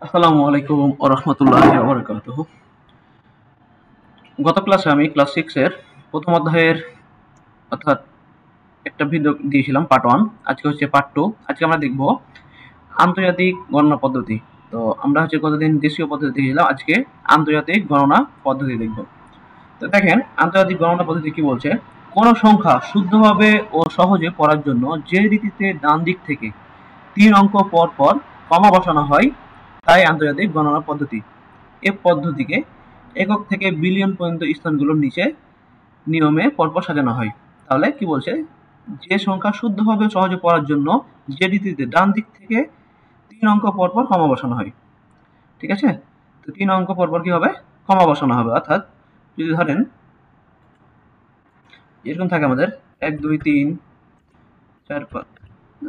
আসসালামু আলাইকুম ওয়া রাহমাতুল্লাহি ওয়া বারাকাতুহু। গত ক্লাসে আমি ক্লাস 6 এর প্রথম অধ্যায়ের অর্থাৎ একটা ভিডিও দিয়েছিলাম পার্ট 1। আজকে হচ্ছে পার্ট 2। আজকে আমরা দেখব আন্তর্জাতিক গণনা পদ্ধতি। তো আমরা হচ্ছে গতদিন দেশীয় পদ্ধতি দেখেছিলাম, আজকে আন্তর্জাতিক গণনা পদ্ধতি দেখব। তো দেখেন আন্তর্জাতিক গণনা পদ্ধতি কি বলছে। কোন সংখ্যা শুদ্ধভাবে ও সহজে পড়ার জন্য যে রীতিতে ডান দিক থেকে 3 অঙ্ক পর পর কমা বসানো হয় তাই আন্তর্জাতিক গণনা পদ্ধতি। এ পদ্ধতিকে একক থেকে বিলিয়ন পর্যন্ত স্থানগুলোর নিচে নিয়মে পরপর সাজানো হয়। তাহলে কি বলছে, যে সংখ্যা শুদ্ধভাবে সহজে পড়ার জন্য যে রীতিতে ডান দিক থেকে 3 অঙ্ক পরপর কমা বসানো হয়। ঠিক আছে, তো 3 অঙ্ক পরপর কি হবে, কমা বসানো হবে। অর্থাৎ যদি ধরেন এরকম থাকে আমাদের 1 2 3 4 5,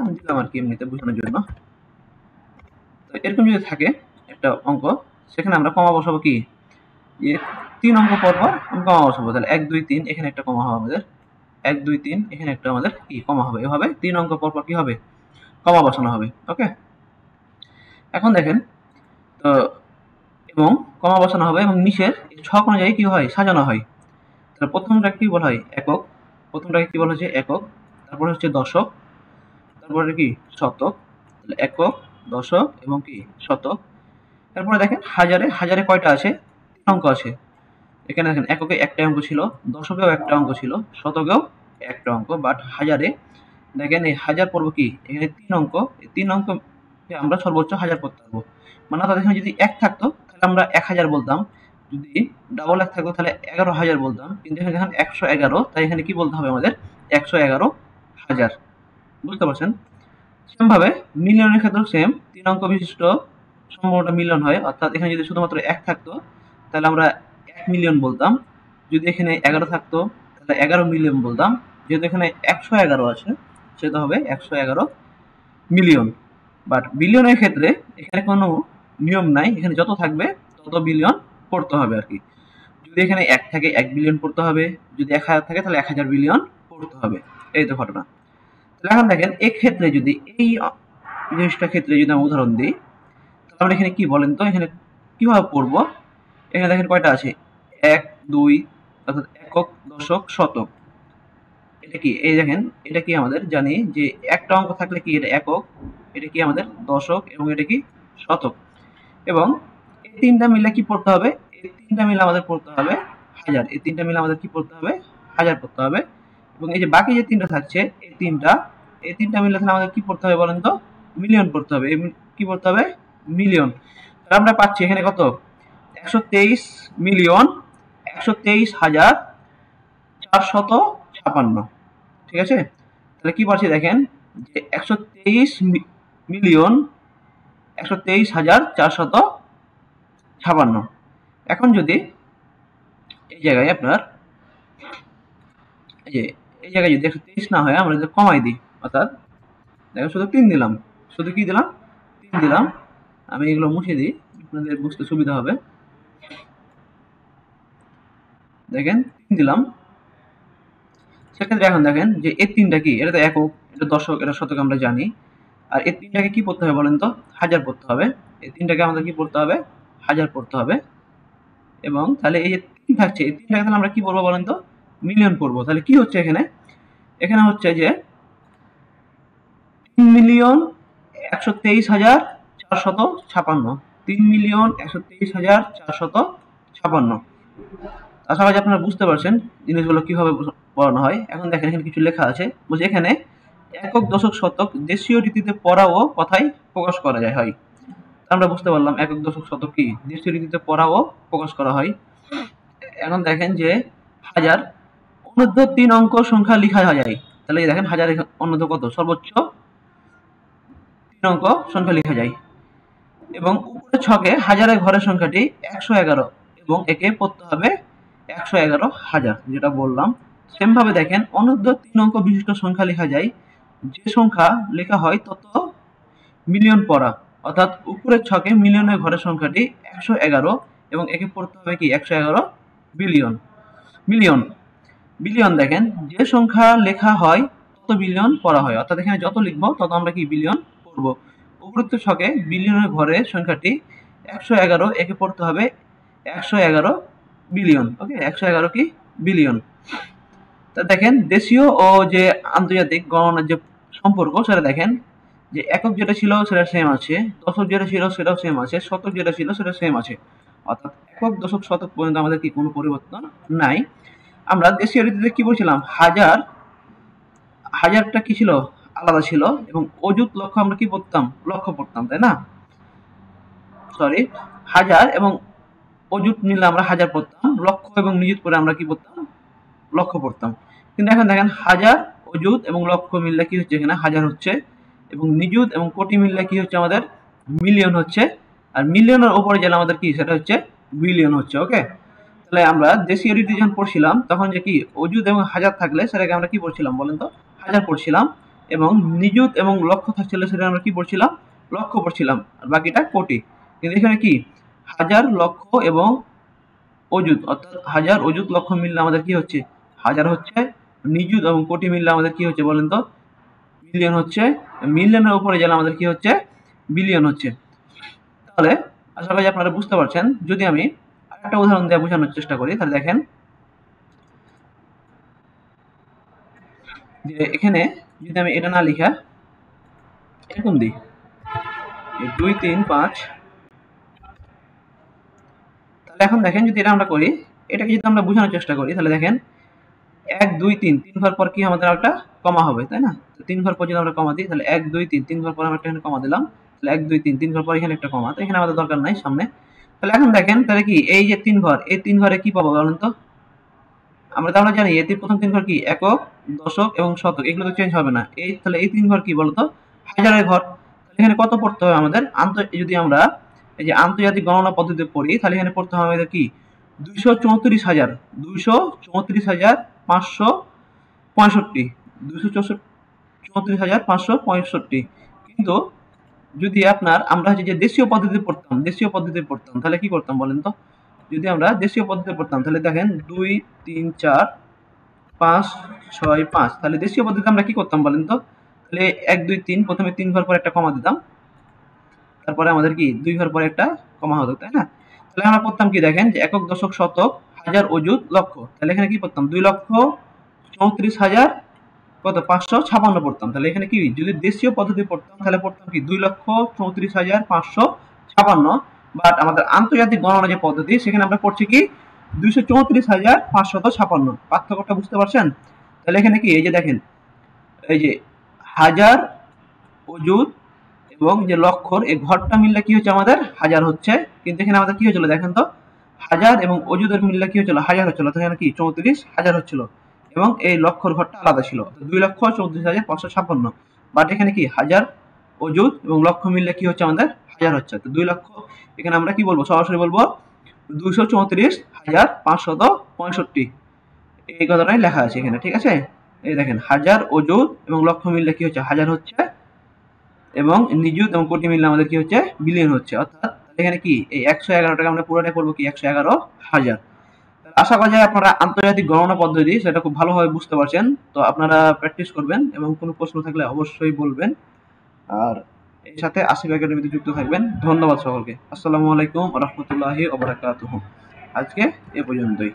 আমি দিলাম আর কি এমনিতে বোঝানোর জন্য। তো এরকম যদি থাকে একটা অঙ্ক, সেখানে আমরা কমা বসাবো কি, যে 3 অঙ্ক পরপর আমি কমা বসাবো। তাহলে 1 2 3 এখানে একটা কমা হবে আমাদের, 1 2 3 এখানে একটা আমাদের কি কমা হবে। এভাবে 3 অঙ্ক পরপর কি হবে, কমা বসানো হবে। ওকে, এখন দেখেন তো, এবং কমা বসানো হবে এবং নিচের ছক অনুযায়ী কি হয়, সাজানো হয়। তাহলে প্রথমটাকে কি বলা হয়, একক। প্রথমটাকে কি বলা হচ্ছে একক, তারপরে হচ্ছে দশক, তারপরে কি শতক। তাহলে একক, দশক এবং কি শতক। তারপরে দেখেন হাজারে, হাজারে কয়টা আছে, 3 অঙ্ক আছে। এখানে দেখেন এককে একটা অঙ্ক ছিল, দশকেও একটা অঙ্ক ছিল, শতকেও একটা অঙ্ক, বাট হাজারে দেখেন এই হাজার পড়বো কি, এখানে 3 অঙ্ক, এই 3 অঙ্ক আমরা সর্বোচ্চ 1000 করতে পারবো। মানে অর্থাৎ এখানে যদি 1 থাকতো তাহলে আমরা 1000 বলতাম, যদি ডাবল 1 থাকতো তাহলে 11000 বলতাম, কিন্তু এখানে দেখেন 111, তাই এখানে কি বলতে হবে আমাদের, 111,000। বুঝতে পারছেন? সেম ভাবে মিলিয়নের ক্ষেত্রেও সেম, 3 অঙ্ক বিশিষ্ট সম্পূর্ণটা মিলিয়ন হয়। অর্থাৎ এখানে যদি শুধুমাত্র 1 থাকতো তাহলে আমরা 1 মিলিয়ন বলতাম, যদি এখানে 11 থাকতো তাহলে 11 মিলিয়ন বলতাম, যেহেতু এখানে 111 আছে সেটা হবে 111 মিলিয়ন। বাট বিলিয়নের ক্ষেত্রে এখানে কোনো নিয়ম নাই, এখানে যত থাকবে তত বিলিয়ন পড়তে হবে আর কি। যদি এখানে 1 থাকে 1 বিলিয়ন পড়তে হবে, যদি 1000 থাকে তাহলে 1000 বিলিয়ন পড়তে হবে। এই তো ঘটনা। তাহলে এখন দেখেন এক্ষেত্রে যদি এই জিনিসটার ক্ষেত্রে যদি আমি উদাহরণ দিই, তাহলে আমরা এখানে কি বলেন তো, এখানে কিভাবে পড়বো। এখানে দেখেন কয়টা আছে, 1 2, অর্থাৎ একক, দশক, শতক। এটা কি, এই দেখেন এটা কি আমাদের জানি যে একটা অঙ্ক থাকলে কি এটা একক, এটা কি আমাদের দশক এবং এটা কি শতক। এবং এই তিনটা মিলে কি পড়তে হবে, এই তিনটা মিলে আমাদের পড়তে হবে হাজার। এই তিনটা মিলে আমাদের কি পড়তে হবে, হাজার পড়তে হবে। এবং এই যে বাকি যে তিনটা থাকছে, এই তিনটা মিলে তাহলে আমাদের কি পড়তে হবে বলেন তো, মিলিয়ন পড়তে হবে। কি পড়তে হবে, মিলিয়ন। তাহলে আমরা পাচ্ছি এখানে কত, 123,123,456। ঠিক আছে, তাহলে কি পাচ্ছি দেখেন যে 123,123,456। এখন যদি এই জায়গায় আপনার এই যে এই জায়গায় যদি 123 না হয় আমরা যদি কমাই দিই, অর্থাৎ দেখো শুধু 3 দিলাম, শুধু কি দিলাম, 3 দিলাম। আমি এগুলো মুছে দিই আপনাদের বুঝতে সুবিধা হবে। দেখেন 3 দিলাম, সেক্ষেত্রে এখন দেখেন যে এই তিনটা কি, এটা তো একক, এটা দশক, এটা শতক আমরা জানি। আর এই তিনটাকে কি পড়তে হবে বলেন তো, হাজার পড়তে হবে। এই তিনটাকে আমাদের কি পড়তে হবে, হাজার পড়তে হবে। এবং তাহলে এই যে 3 থাকছে, এই 3টাকে তাহলে আমরা কি পড়বো বলেন তো, মিলিয়ন পড়বো। তাহলে কি হচ্ছে এখানে, এখানে হচ্ছে যে 3,123,456, 3,123,456। আশা করি আপনারা বুঝতে পারছেন জিনিসগুলো কিভাবে পড়ানো হয়। এখন দেখেন এখানে কিছু লেখা আছে, বলছে এখানে একক, দশক, শতক দেশীয় রীতিতে পড়া ও কথায় প্রকাশ করা যায় হয়। আমরা বুঝতে পারলাম একক, দশক, শতক কি দেশীয় রীতিতে পড়া ও প্রকাশ করা হয়। এখন দেখেন যে হাজার, অনূর্ধ্ব 3 অঙ্ক সংখ্যা লেখা যায়। তাহলে এই দেখেন হাজার অনূর্ধ্ব কত, সর্বোচ্চ 3 অঙ্ক সংখ্যা লেখা যায়। এবং উপরের ছকে হাজারের ঘরের সংখ্যাটি 111 এবং একে পড়তে হবে 111,000, যেটা বললাম। সেম ভাবে দেখেন অনূর্ধ্ব 3 অঙ্ক বিশিষ্ট সংখ্যা লেখা যায়, যে সংখ্যা লেখা হয় তত মিলিয়ন পড়া। অর্থাৎ উপরের ছকে মিলিয়নের ঘরের সংখ্যাটি 111 এবং একে পড়তে হবে কি 111 বিলিয়ন। মিলিয়ন, বিলিয়ন দেখেন যে সংখ্যা লেখা হয় তত বিলিয়ন পড়া হয়। অর্থাৎ এখানে যত লিখবো তত আমরা কি বিলিয়ন পড়বো। উপরোক্ত ছকে বিলিয়নের ঘরে সংখ্যাটি 111 একে পড়তে হবে 111 বিলিয়ন। ওকে, 111 কি বিলিয়ন। তা দেখেন দেশীয় ও যে আন্তর্জাতিক গণনার যে সম্পর্ক সেটা দেখেন যে একক যেটা ছিল সেটা সেম আছে, দশক যেটা ছিল সেটাও সেম আছে, শতক যেটা ছিল সেটা সেম আছে। অর্থাৎ একক দশক শতক পর্যন্ত আমাদের কি কোনো পরিবর্তন নাই। আমরা দেশীয় রীতিতে কি বলছিলাম, হাজারটা কি ছিল আলাদা ছিল, এবং অযুত লক্ষ আমরা কি পড়তাম, লক্ষ পড়তাম, তাই না? সরি, হাজার এবং অযুত মিলে আমরা হাজার পড়তাম, লক্ষ এবং নিযুত করে আমরা কি পড়তাম, লক্ষ পড়তাম। কিন্তু এখন দেখেন হাজার, অযুত এবং লক্ষ মিললে কি হচ্ছে, এখানে হাজার হচ্ছে, এবং নিযুত এবং কোটি মিললে কি হচ্ছে আমাদের মিলিয়ন হচ্ছে, আর মিলিয়নের উপরে গেলে আমাদের কি সেটা হচ্ছে বিলিয়ন হচ্ছে। ওকে, তাহলে আমরা দেশীয় রীতি যখন পড়ছিলাম তখন যে কি অযুত এবং হাজার থাকলে সেটাকে আমরা কি পড়ছিলাম বলেন তো, হাজার পড়ছিলাম, এবং নিযুত এবং লক্ষ থাকছিল সেটা আমরা কি পড়ছিলাম, লক্ষ পড়ছিলাম, আর বাকিটা কোটি। কিন্তু এখানে কি হাজার, লক্ষ এবং অযুত, অর্থাৎ হাজার, অযুত, লক্ষ মিললে আমাদের কি হচ্ছে, হাজার হচ্ছে, নিযুত এবং কোটি মিললে আমাদের কি হচ্ছে বলেন তো, মিলিয়ন হচ্ছে, মিলিয়নের উপরে গেলে আমাদের কি হচ্ছে, বিলিয়ন হচ্ছে। তাহলে আশা করি আপনারা বুঝতে পারছেন। যদি আমি আরেকটা উদাহরণ দিয়ে বোঝানোর চেষ্টা করি, তাহলে দেখেন যে এখানে যদি আমি এটা না লিখা এরকম দিই 2 3 5, তাহলে এখন দেখেন যদি এটা আমরা করি, এটাকে যদি আমরা বোঝানোর চেষ্টা করি, তাহলে দেখেন 1 2 3, 3 ঘর পর কি আমাদের একটা কমা হবে, তাই না? তো 3 ঘর পর যদি আমরা কমা দিই, তাহলে 1 2 3, 3 ঘর পর আমরা এখানে কমা দিলাম, তাহলে 1 2 3, 3 ঘর পর এখানে একটা কমা, তো এখানে আমাদের দরকার নাই সামনে। তাহলে এখন দেখেন তাহলে কি এই যে 3 ঘর, এই 3 ঘরে কি পাবো বলেন তো, আমরা তাহলে জানি এই প্রথম 3 ঘর কি একক, দশক এবং শতক, এগুলো তো চেঞ্জ হবে না। এই তাহলে এই 3 ঘর কি বলতো, হাজারের ঘর। তাহলে এখানে কত পড়তে হবে আমাদের, যদি আমরা এই যে আন্তর্জাতিক গণনা পদ্ধতি পড়ি, তাহলে এখানে পড়তে হবে আমাদের কি 234,000, 234,565, 234,565। কিন্তু যদি আমরা হচ্ছে যে দেশীয় পদ্ধতি পড়তাম তাহলে কি করতাম বলেন তো, যদি আমরা দেশীয় পদ্ধতি পড়তাম তাহলে দেখেন 2 3 4 5 6 5, তাহলে দেশীয় পদ্ধতিতে আমরা কি করতাম বলেন তো, তাহলে 1 2 3 প্রথমে 3 ঘর পর একটা কমা দিতাম, তারপরে আমাদের কি 2 ঘর পরে একটা কমা হতো, তাই না? তাহলে আমরা করতাম কি দেখেন যে একক, দশক, শতক, হাজার, অযুত, লক্ষ, তাহলে এখানে কি করতাম 2,34,000 কত 556 পড়তাম। তাহলে এখানে কি যদি দেশীয় পদ্ধতি পড়তাম তাহলে পড়তাম কি 2,34,556, বাট আমাদের আন্তর্জাতিক গণনা যে পদ্ধতি সেখানে আমরা পড়ছি কি 234,556। পার্থক্যটা বুঝতে পারছেন? তাহলে এখানে কি এই যে দেখেন এই যে হাজার, অযুত এবং যে লক্ষর এই ঘরটা মিললে কি হচ্ছে আমাদের হাজার হচ্ছে, কিন্তু এখানে আমাদের কি হচ্ছিল দেখেন তো, হাজার এবং অযুতের মিললে কি হচ্ছিল হাজার হচ্ছিল, এখানে কি 34,000 হচ্ছিল, এবং এই লক্ষর ঘরটা আলাদা ছিল 2,34,556। বাট এখানে কি হাজার, অযুত এবং লক্ষ মিললে কি হচ্ছে আমাদের হাজার হচ্ছে, তো 2 লক্ষ, এখানে আমরা কি বলবো সরাসরি বলবো 234,565, এই কথাটাই লেখা আছে এখানে, ঠিক আছে? এই দেখেন হাজার, অযুত এবং লক্ষ মিললে কি হচ্ছে হাজার হচ্ছে, এবং নিযুত এবং কোটি মিললে আমাদের কি হচ্ছে বিলিয়ন হচ্ছে। অর্থাৎ এখানে কি এই 111টাকে আমরা পুরোটাই পড়বো কি 111,000। আশা করা যায় আপনারা আন্তর্জাতিক গণনা পদ্ধতি সেটা খুব ভালোভাবে বুঝতে পারছেন। তো আপনারা প্র্যাকটিস করবেন এবং কোনো প্রশ্ন থাকলে অবশ্যই বলবেন, আর এর সাথে আসিফ একাডেমিতে যুক্ত থাকবেন। ধন্যবাদ সকলকে। আসসালামু আলাইকুম ওয়া রাহমাতুল্লাহি ওয়া বারাকাতুহু। আজকে এ পর্যন্তই।